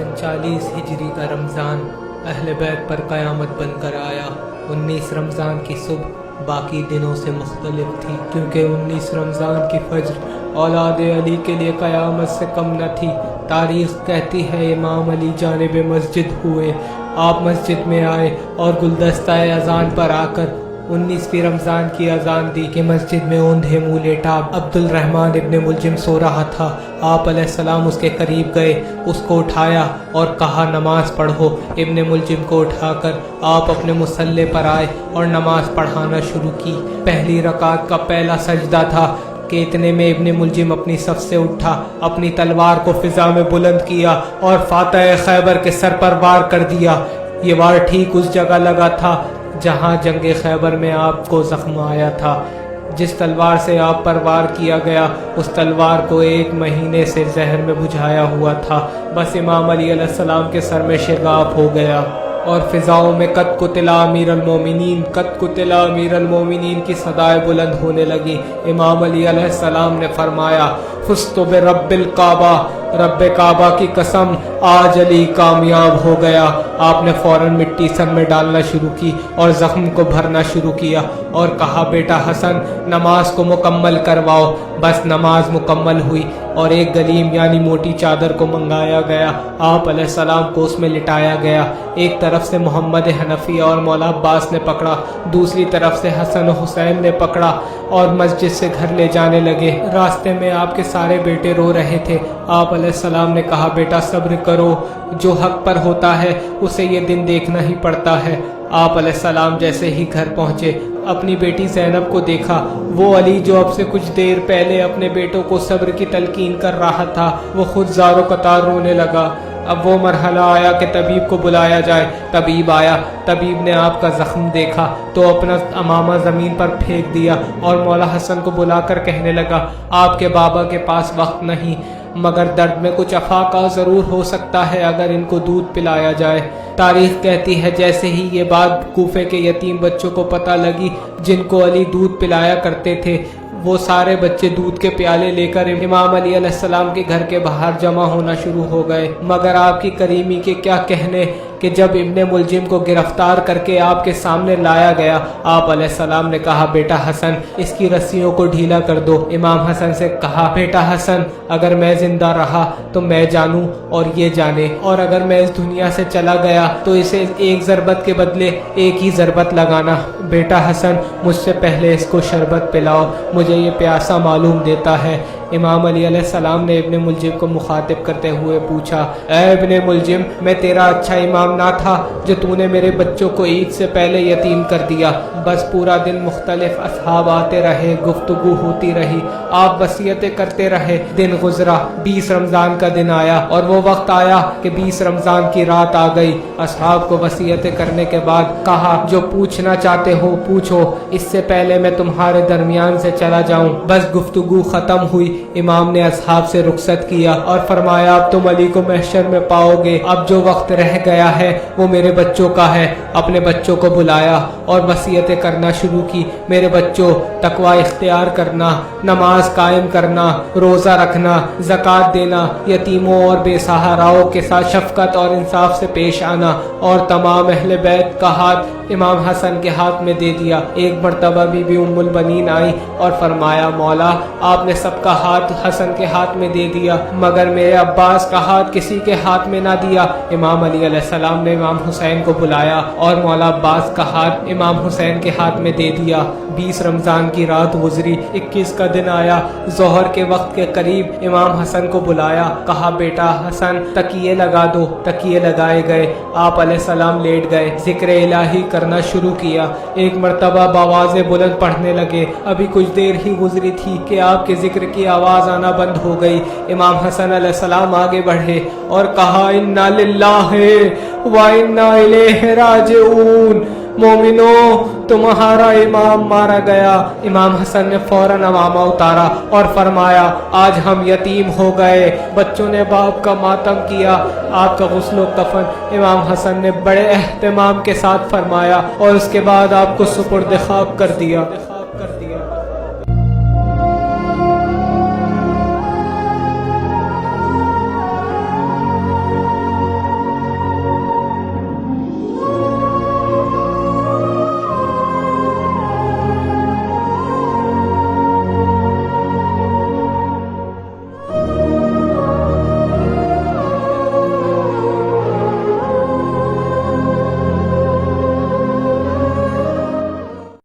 سن 40 ہجری کا رمضان اہل بیت پر قیامت بن کر آیا۔ 19 رمضان کی صبح باقی دنوں سے مختلف تھی، کیونکہ 19 رمضان کی فجر اولاد علی کے لیے قیامت سے کم نہ تھی۔ تاریخ کہتی ہے امام علی جانب مسجد ہوئے، آپ مسجد میں آئے اور گلدستہ اذان پر آ کر 19ویں رمضان کی اذان دی کہ مسجد میں اوندھے منہ لیٹا عبد الرحمن ابن ملجم سو رہا تھا۔ آپ علیہ السلام اس کے قریب گئے، اس کو اٹھایا اور کہا نماز پڑھو۔ ابن ملجم کو اٹھا کر آپ اپنے مصلی پر آئے اور نماز پڑھانا شروع کی۔ پہلی رکعت کا پہلا سجدہ تھا کہ اتنے میں ابن ملجم اپنی صف سے اٹھا، اپنی تلوار کو فضا میں بلند کیا اور فاتح خیبر کے سر پر وار کر دیا۔ یہ وار ٹھیک اس جگہ لگا تھا جہاں جنگ خیبر میں آپ کو زخم آیا تھا۔ جس تلوار سے آپ پر وار کیا گیا اس تلوار کو 1 مہینے سے زہر میں بجھایا ہوا تھا۔ بس امام علی علیہ السلام کے سر میں شگاف ہو گیا اور فضاؤں میں قد قتل امیر المومنین، قد قتل امیر المومنین کی صدائیں بلند ہونے لگی۔ امام علی علیہ السلام نے فرمایا فزت برب الکعبہ، رب کعبہ کی قسم آج علی کامیاب ہو گیا۔ آپ نے فوراً مٹی سر میں ڈالنا شروع کی اور زخم کو بھرنا شروع کیا اور کہا بیٹا حسن نماز کو مکمل کرواؤ۔ بس نماز مکمل ہوئی اور ایک گلیم یعنی موٹی چادر کو منگایا گیا، آپ علیہ السلام کو اس میں لٹایا گیا۔ ایک طرف سے محمد حنفی اور مولا عباس نے پکڑا، دوسری طرف سے حسن و حسین نے پکڑا اور مسجد سے گھر لے جانے لگے۔ راستے میں آپ کے سارے بیٹے رو رہے تھے۔ آپ علیہ السلام نے کہا بیٹا صبر کرو، جو حق پر ہوتا ہے اسے یہ دن دیکھنا ہی پڑتا ہے۔ آپ علیہ السلام جیسے ہی گھر پہنچے اپنی بیٹی زینب کو دیکھا، وہ علی جو اب سے کچھ دیر پہلے اپنے بیٹوں کو صبر کی تلقین کر رہا تھا وہ خود زار و قطار رونے لگا۔ اب وہ مرحلہ آیا کہ طبیب کو بلایا جائے۔ طبیب آیا، طبیب نے آپ کا زخم دیکھا تو اپنا امامہ زمین پر پھینک دیا اور مولا حسن کو بلا کر کہنے لگا آپ کے بابا کے پاس وقت نہیں، مگر درد میں کچھ افاقہ ضرور ہو سکتا ہے اگر ان کو دودھ پلایا جائے۔ تاریخ کہتی ہے جیسے ہی یہ بات کوفے کے یتیم بچوں کو پتہ لگی جن کو علی دودھ پلایا کرتے تھے، وہ سارے بچے دودھ کے پیالے لے کر امام علی علیہ السلام کے گھر کے باہر جمع ہونا شروع ہو گئے۔ مگر آپ کی کریمی کے کیا کہنے کہ جب ابن ملجم کو گرفتار کر کے آپ کے سامنے لایا گیا، آپ علیہ السلام نے کہا بیٹا حسن اس کی رسیوں کو ڈھیلا کر دو۔ امام حسن سے کہا بیٹا حسن اگر میں زندہ رہا تو میں جانوں اور یہ جانے، اور اگر میں اس دنیا سے چلا گیا تو اسے ایک ضربت کے بدلے ایک ہی ضربت لگانا۔ بیٹا حسن مجھ سے پہلے اس کو شربت پلاؤ، مجھے یہ پیاسا معلوم دیتا ہے۔ امام علی علیہ السلام نے ابن ملجم کو مخاطب کرتے ہوئے پوچھا اے ابن ملجم میں تیرا اچھا امام نہ تھا جو تو نے میرے بچوں کو عید سے پہلے یتیم کر دیا؟ بس پورا دن مختلف اصحاب آتے رہے، گفتگو ہوتی رہی، آپ وصیتیں کرتے رہے۔ دن گزرا، 20 رمضان کا دن آیا اور وہ وقت آیا کہ 20 رمضان کی رات آ گئی۔ اصحاب کو وصیتیں کرنے کے بعد کہا جو پوچھنا چاہتے ہو پوچھو، اس سے پہلے میں تمہارے درمیان سے چلا جاؤں۔ بس گفتگو ختم ہوئی، امام نے اصحاب سے رخصت کیا اور فرمایا اب تم علی کو محشر میں پاؤ گے، اب جو وقت رہ گیا ہے وہ میرے بچوں کا ہے۔ اپنے بچوں کو بلایا اور وصیتیں کرنا شروع کی، میرے بچوں تقوی اختیار کرنا، نماز قائم کرنا، روزہ رکھنا، زکوٰۃ دینا، یتیموں اور بے سہاراؤں کے ساتھ شفقت اور انصاف سے پیش آنا، اور تمام اہل بیت کا ہاتھ امام حسن کے ہاتھ میں دے دیا۔ ایک مرتبہ بی بی ام البنین آئی اور فرمایا مولا آپ نے سب کا ہاتھ حسن کے ہاتھ میں دے دیا مگر میرے عباس کا ہاتھ کسی کے ہاتھ میں نہ دیا۔ امام علی علیہ السلام نے امام حسین کو بلایا اور مولا عباس کا ہاتھ امام حسین کے ہاتھ میں دے دیا۔ 20 رمضان کی رات گزری، 21 کا دن آیا۔ ظہر کے وقت کے قریب امام حسن کو بلایا، کہا بیٹا حسن تکیے لگا دو۔ تکیے لگائے گئے، آپ علیہ السلام لیٹ گئے، ذکر الہی کرنا شروع کیا۔ ایک مرتبہ بآواز بلند پڑھنے لگے۔ ابھی کچھ دیر ہی گزری تھی کہ آپ کے ذکر کی آواز آنا بند ہو گئی۔ امام حسن علیہ السلام آگے بڑھے اور کہا انا للہ و انا الیہ راجعون، مومنو تمہارا امام مارا گیا۔ امام حسن نے فوراً امامہ اتارا اور فرمایا آج ہم یتیم ہو گئے۔ بچوں نے باپ کا ماتم کیا۔ آپ کا غسل و کفن امام حسن نے بڑے اہتمام کے ساتھ فرمایا اور اس کے بعد آپ کو سپرد خاک کر دیا۔